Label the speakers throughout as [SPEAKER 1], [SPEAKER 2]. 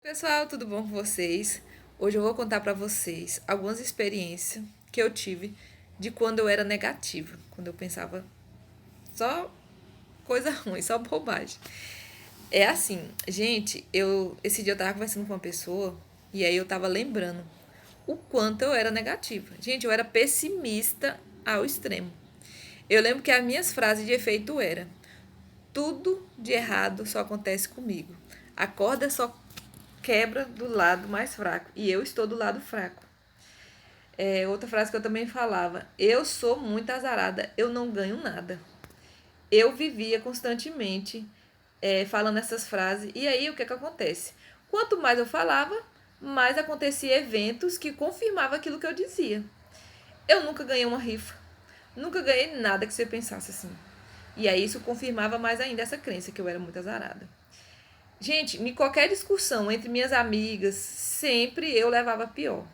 [SPEAKER 1] Pessoal, tudo bom com vocês? Hoje eu vou contar pra vocês algumas experiências que eu tive de quando eu era negativa, quando eu pensava só coisa ruim, só bobagem. É assim, gente, esse dia eu tava conversando com uma pessoa e aí eu tava lembrando o quanto eu era negativa. Gente, eu era pessimista ao extremo. Eu lembro que as minhas frases de efeito era: tudo de errado só acontece comigo. A corda só quebra do lado mais fraco. E eu estou do lado fraco. Outra frase que eu também falava: eu sou muito azarada, eu não ganho nada. Eu vivia constantemente falando essas frases. E aí o que acontece? Quanto mais eu falava, mais acontecia eventos que confirmavam aquilo que eu dizia. Eu nunca ganhei uma rifa. Nunca ganhei nada que você pensasse assim. E aí isso confirmava mais ainda essa crença que eu era muito azarada. Gente, em qualquer discussão entre minhas amigas, sempre eu levava pior.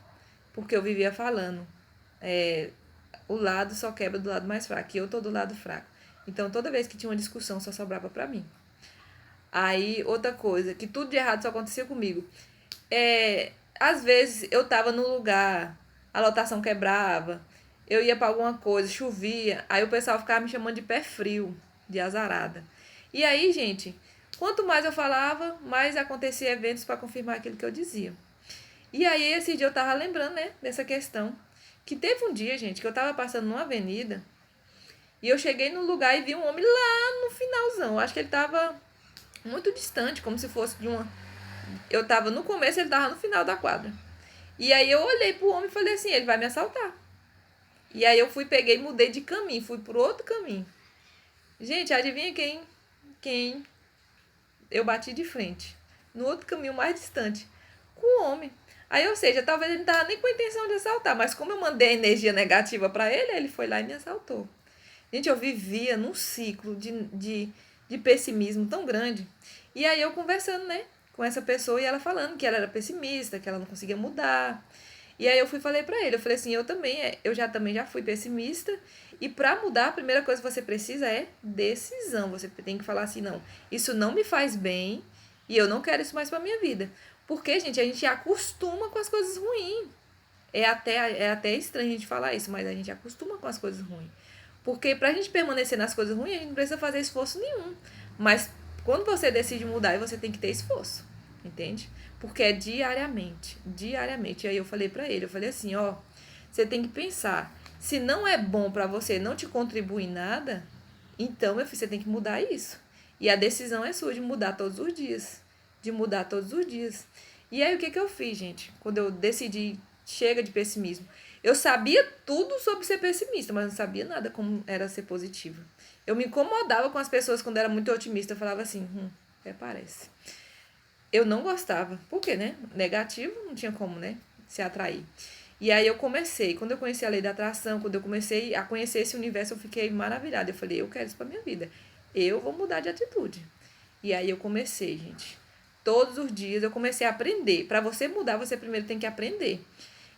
[SPEAKER 1] Porque eu vivia falando. é, o lado só quebra do lado mais fraco. E eu tô do lado fraco. Então, toda vez que tinha uma discussão, só sobrava pra mim. Aí, outra coisa, que tudo de errado só acontecia comigo. Às vezes, eu tava num lugar, a lotação quebrava, eu ia pra alguma coisa, chovia, aí o pessoal ficava me chamando de pé frio, de azarada. E aí, gente, quanto mais eu falava, mais acontecia eventos para confirmar aquilo que eu dizia. E aí, esse dia eu tava lembrando, né, dessa questão. Que teve um dia, gente, que eu tava passando numa avenida e eu cheguei no lugar e vi um homem lá no finalzão. Eu acho que ele tava muito distante, como se fosse de uma. Eu tava no começo, ele tava no final da quadra. E aí eu olhei pro homem e falei assim: ele vai me assaltar. E aí eu fui, peguei, mudei de caminho, fui pro outro caminho. Gente, adivinha quem eu bati de frente? No outro caminho mais distante, com o homem. Aí, ou seja, talvez ele não tava nem com a intenção de assaltar, mas como eu mandei a energia negativa para ele, ele foi lá e me assaltou. Gente, eu vivia num ciclo de pessimismo tão grande. E aí eu conversando, né, com essa pessoa e ela falando que ela era pessimista, que ela não conseguia mudar. E aí eu fui e falei pra ele, eu falei assim, eu também já fui pessimista, e pra mudar a primeira coisa que você precisa é decisão. Você tem que falar assim, não, isso não me faz bem e eu não quero isso mais pra minha vida. Porque, gente, a gente acostuma com as coisas ruins. É até estranho a gente falar isso, mas a gente acostuma com as coisas ruins. Porque pra gente permanecer nas coisas ruins, a gente não precisa fazer esforço nenhum. Mas quando você decide mudar, você tem que ter esforço. Entende? Porque é diariamente. Diariamente. E aí eu falei pra ele, eu falei assim, ó, você tem que pensar. Se não é bom pra você, não te contribui em nada, então, meu filho, você tem que mudar isso. E a decisão é sua de mudar todos os dias. De mudar todos os dias. E aí o que eu fiz, gente? Quando eu decidi, chega de pessimismo. Eu sabia tudo sobre ser pessimista, mas não sabia nada como era ser positiva. Eu me incomodava com as pessoas quando era muito otimista. Eu falava assim, até parece. Eu não gostava. Por quê, né? Negativo não tinha como, né? Se atrair. E aí eu comecei, quando eu conheci a lei da atração, quando eu comecei a conhecer esse universo, eu fiquei maravilhada. Eu falei, eu quero isso pra minha vida. Eu vou mudar de atitude. E aí eu comecei, gente. Todos os dias eu comecei a aprender. Para você mudar, você primeiro tem que aprender.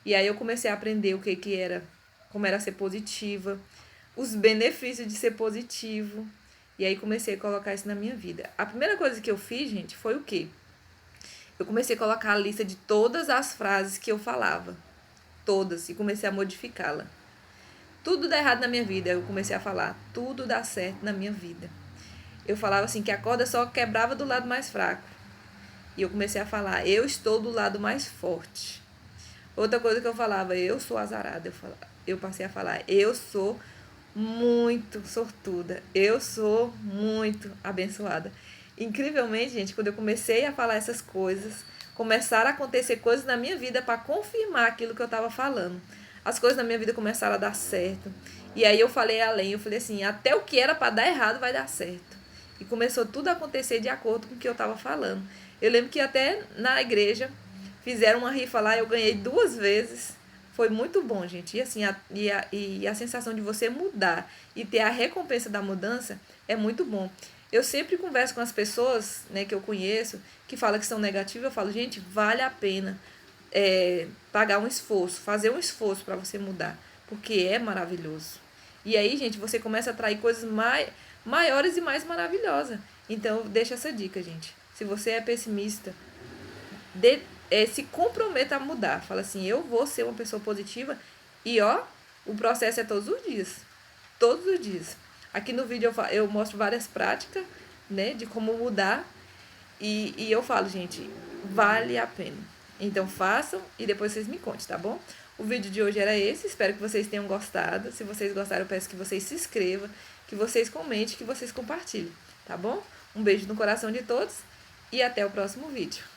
[SPEAKER 1] E aí eu comecei a aprender o que era, como era ser positiva, os benefícios de ser positivo. E aí comecei a colocar isso na minha vida. A primeira coisa que eu fiz, gente, foi o quê? Eu comecei a colocar a lista de todas as frases que eu falava. Todas. E comecei a modificá-la. Tudo dá errado na minha vida. Eu comecei a falar. Tudo dá certo na minha vida. Eu falava assim que a corda só quebrava do lado mais fraco. E eu comecei a falar, eu estou do lado mais forte. Outra coisa que eu falava, eu sou azarada. Eu passei a falar, eu sou muito sortuda. Eu sou muito abençoada. Incrivelmente, gente, quando eu comecei a falar essas coisas, começaram a acontecer coisas na minha vida para confirmar aquilo que eu estava falando. As coisas na minha vida começaram a dar certo. E aí eu falei além, eu falei assim, até o que era para dar errado vai dar certo. E começou tudo a acontecer de acordo com o que eu estava falando. Eu lembro que até na igreja fizeram uma rifa lá, eu ganhei 2 vezes. Foi muito bom, gente. E assim, a sensação de você mudar e ter a recompensa da mudança é muito bom. Eu sempre converso com as pessoas, né, que eu conheço, que falam que são negativas, eu falo, gente, vale a pena pagar um esforço, fazer um esforço para você mudar, porque é maravilhoso. E aí, gente, você começa a atrair coisas maiores e mais maravilhosas. Então, deixa essa dica, gente. Se você é pessimista, se comprometa a mudar. Fala assim, eu vou ser uma pessoa positiva e o processo é todos os dias. Todos os dias. Aqui no vídeo eu mostro várias práticas, né, de como mudar e eu falo, gente, vale a pena. Então façam e depois vocês me contem, tá bom? O vídeo de hoje era esse, espero que vocês tenham gostado. Se vocês gostaram, eu peço que vocês se inscrevam, que vocês comentem, que vocês compartilhem, tá bom? Um beijo no coração de todos e até o próximo vídeo.